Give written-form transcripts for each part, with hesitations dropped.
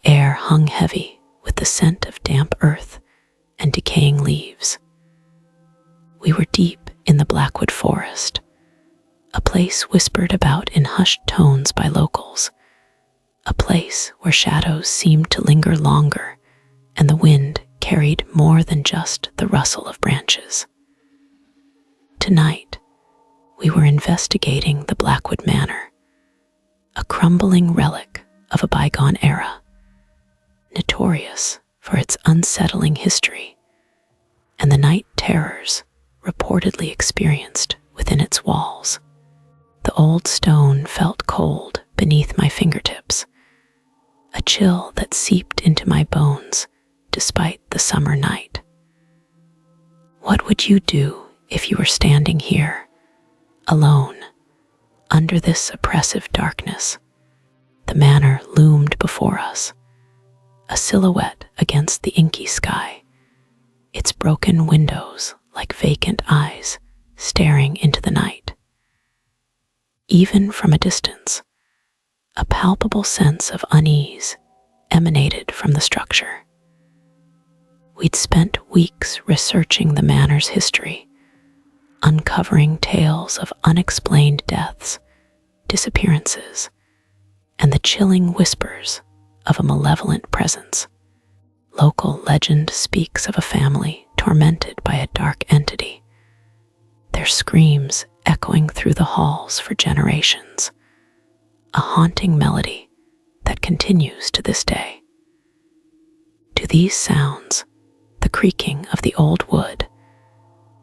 The air hung heavy with the scent of damp earth and decaying leaves. We were deep in the Blackwood Forest, a place whispered about in hushed tones by locals, a place where shadows seemed to linger longer and the wind carried more than just the rustle of branches. Tonight, we were investigating the Blackwood Manor, a crumbling relic of a bygone era, notorious for its unsettling history and the night terrors reportedly experienced within its walls. The old stone felt cold beneath my fingertips, a chill that seeped into my bones despite the summer night. What would you do if you were standing here, alone, under this oppressive darkness? The manor loomed before us, a silhouette against the inky sky, its broken windows like vacant eyes staring into the night. Even from a distance, a palpable sense of unease emanated from the structure. We'd spent weeks researching the manor's history, uncovering tales of unexplained deaths, disappearances, and the chilling whispers of a malevolent presence. Local legend speaks of a family tormented by a dark entity, their screams echoing through the halls for generations, a haunting melody that continues to this day. To these sounds, the creaking of the old wood,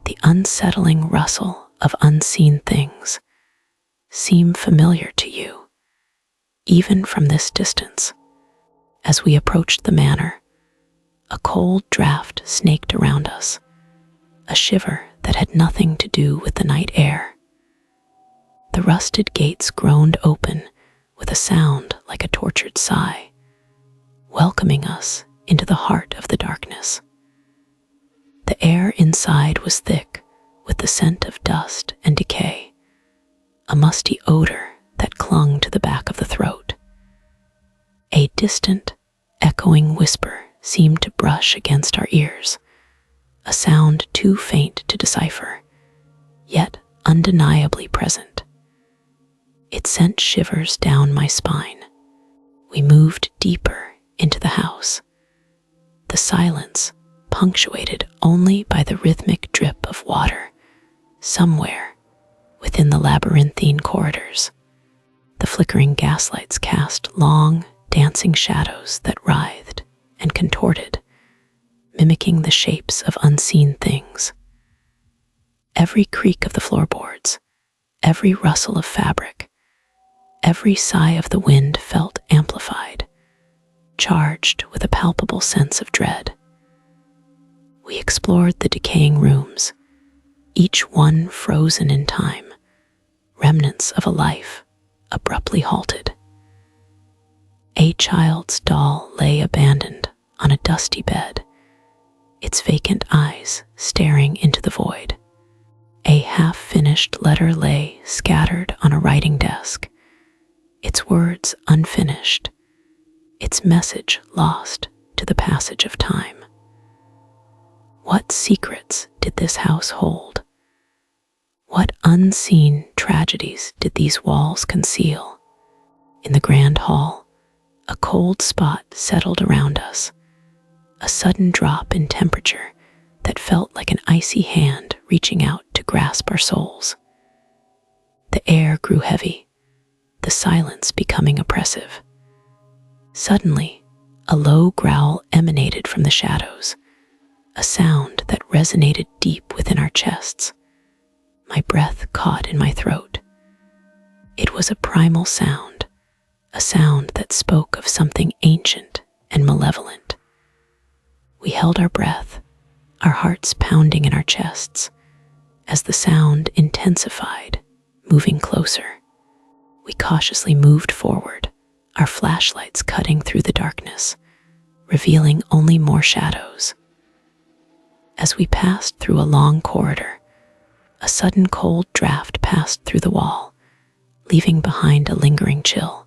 the unsettling rustle of unseen things, seem familiar to you, even from this distance. As we approached the manor, a cold draft snaked around us, a shiver that had nothing to do with the night air. The rusted gates groaned open with a sound like a tortured sigh, welcoming us into the heart of the darkness. The air inside was thick with the scent of dust and decay, a musty odor that clung to the back of the throat. A distant, echoing whisper seemed to brush against our ears, a sound too faint to decipher, yet undeniably present. It sent shivers down my spine. We moved deeper into the house, the silence punctuated only by the rhythmic drip of water somewhere within the labyrinthine corridors. The flickering gaslights cast long, dancing shadows that writhed and contorted, mimicking the shapes of unseen things. Every creak of the floorboards, every rustle of fabric, every sigh of the wind felt amplified, charged with a palpable sense of dread. We explored the decaying rooms, each one frozen in time, remnants of a life abruptly halted. A child's doll lay abandoned on a dusty bed, its vacant eyes staring into the void. A half-finished letter lay scattered on a writing desk, its words unfinished, its message lost to the passage of time. What secrets did this house hold? What unseen tragedies did these walls conceal? In the grand hall, a cold spot settled around us, a sudden drop in temperature that felt like an icy hand reaching out to grasp our souls. The air grew heavy, the silence becoming oppressive. Suddenly, a low growl emanated from the shadows, a sound that resonated deep within our chests. My breath caught in my throat. It was a primal sound, a sound that spoke of something ancient and malevolent. We held our breath, our hearts pounding in our chests, as the sound intensified, moving closer. We cautiously moved forward, our flashlights cutting through the darkness, revealing only more shadows. As we passed through a long corridor, a sudden cold draft passed through the wall, leaving behind a lingering chill.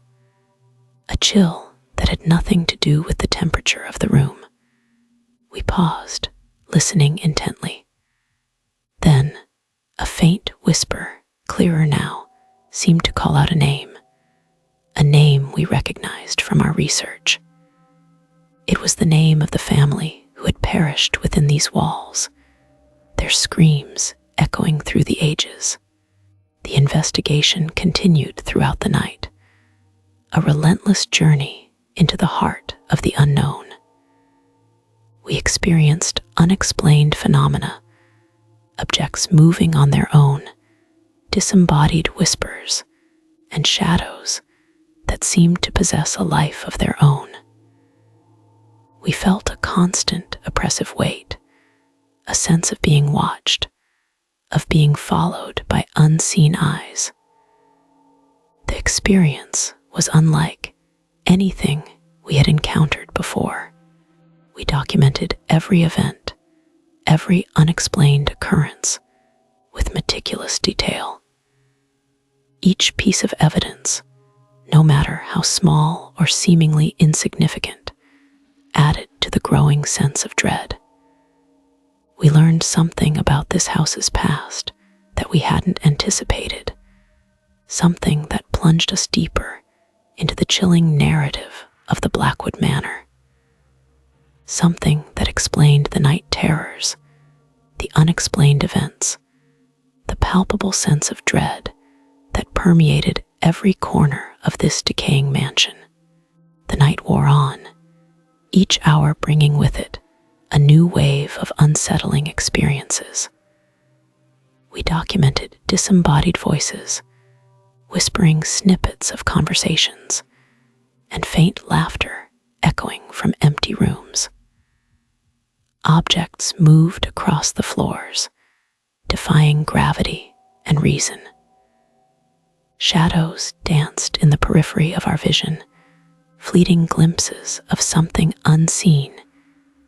A chill that had nothing to do with the temperature of the room. We paused, listening intently. Then, a faint whisper, clearer now, seemed to call out a name we recognized from our research. It was the name of the family who had perished within these walls, their screams echoing through the ages. The investigation continued throughout the night, a relentless journey into the heart of the unknown. We experienced unexplained phenomena, objects moving on their own, disembodied whispers, and shadows that seemed to possess a life of their own. We felt a constant oppressive weight, a sense of being watched, of being followed by unseen eyes. The experience was unlike anything we had encountered before. We documented every event, every unexplained occurrence, with meticulous detail. Each piece of evidence, no matter how small or seemingly insignificant, added to the growing sense of dread. We learned something about this house's past that we hadn't anticipated, something that plunged us deeper into the chilling narrative of the Blackwood Manor, something that explained the night terrors, the unexplained events, the palpable sense of dread that permeated every corner of this decaying mansion. The night wore on, each hour bringing with it a new wave of unsettling experiences. We documented disembodied voices, whispering snippets of conversations, and faint laughter echoing from empty rooms. Objects moved across the floors, defying gravity and reason. Shadows danced in the periphery of our vision, fleeting glimpses of something unseen,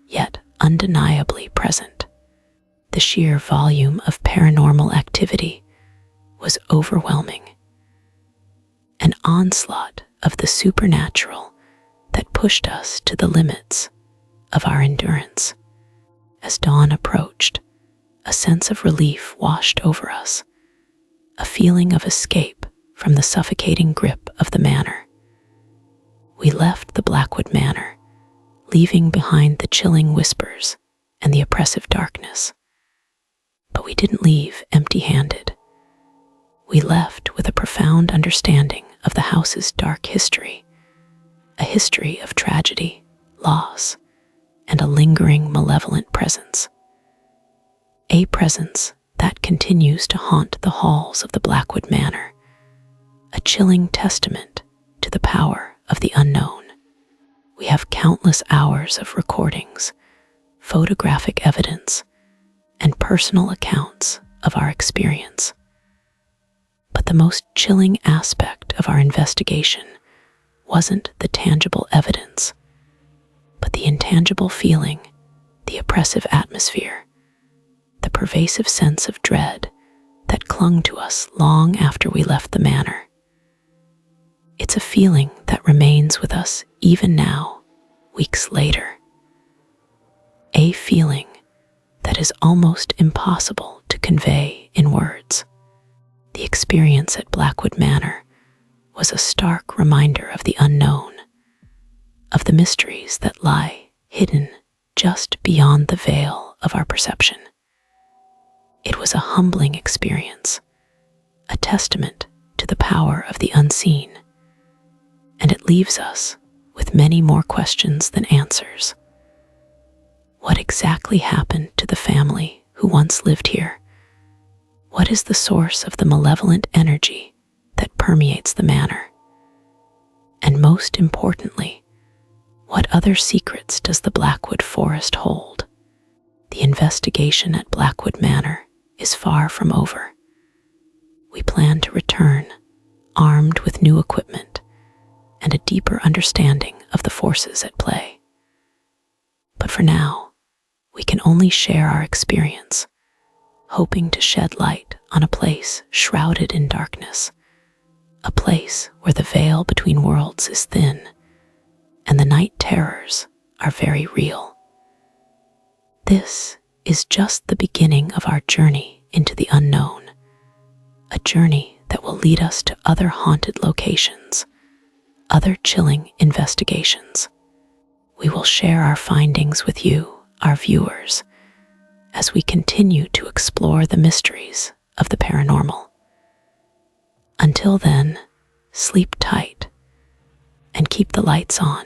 yet undeniably present. The sheer volume of paranormal activity was overwhelming. An onslaught of the supernatural that pushed us to the limits of our endurance. As dawn approached, a sense of relief washed over us, a feeling of escape from the suffocating grip of the manor. We left the Blackwood Manor, leaving behind the chilling whispers and the oppressive darkness. But we didn't leave empty-handed. We left with a profound understanding of the house's dark history, a history of tragedy, loss, and a lingering malevolent presence. A presence that continues to haunt the halls of the Blackwood Manor, a chilling testament to the power of the unknown. We have countless hours of recordings, photographic evidence, and personal accounts of our experience. But the most chilling aspect of our investigation wasn't the tangible evidence, but the intangible feeling, the oppressive atmosphere, the pervasive sense of dread that clung to us long after we left the manor. It's a feeling that remains with us even now, weeks later. A feeling that is almost impossible to convey in words. The experience at Blackwood Manor was a stark reminder of the unknown, of the mysteries that lie hidden just beyond the veil of our perception. It was a humbling experience, a testament to the power of the unseen, and it leaves us with many more questions than answers. What exactly happened to the family who once lived here? What is the source of the malevolent energy that permeates the manor? And most importantly, what other secrets does the Blackwood Forest hold? The investigation at Blackwood Manor is far from over. We plan to return, armed with new equipment and a deeper understanding of the forces at play. But for now, we can only share our experience, hoping to shed light on a place shrouded in darkness, a place where the veil between worlds is thin, and the night terrors are very real. This is just the beginning of our journey into the unknown, a journey that will lead us to other haunted locations, other chilling investigations. We will share our findings with you, our viewers, as we continue to explore the mysteries of the paranormal. Until then, sleep tight and keep the lights on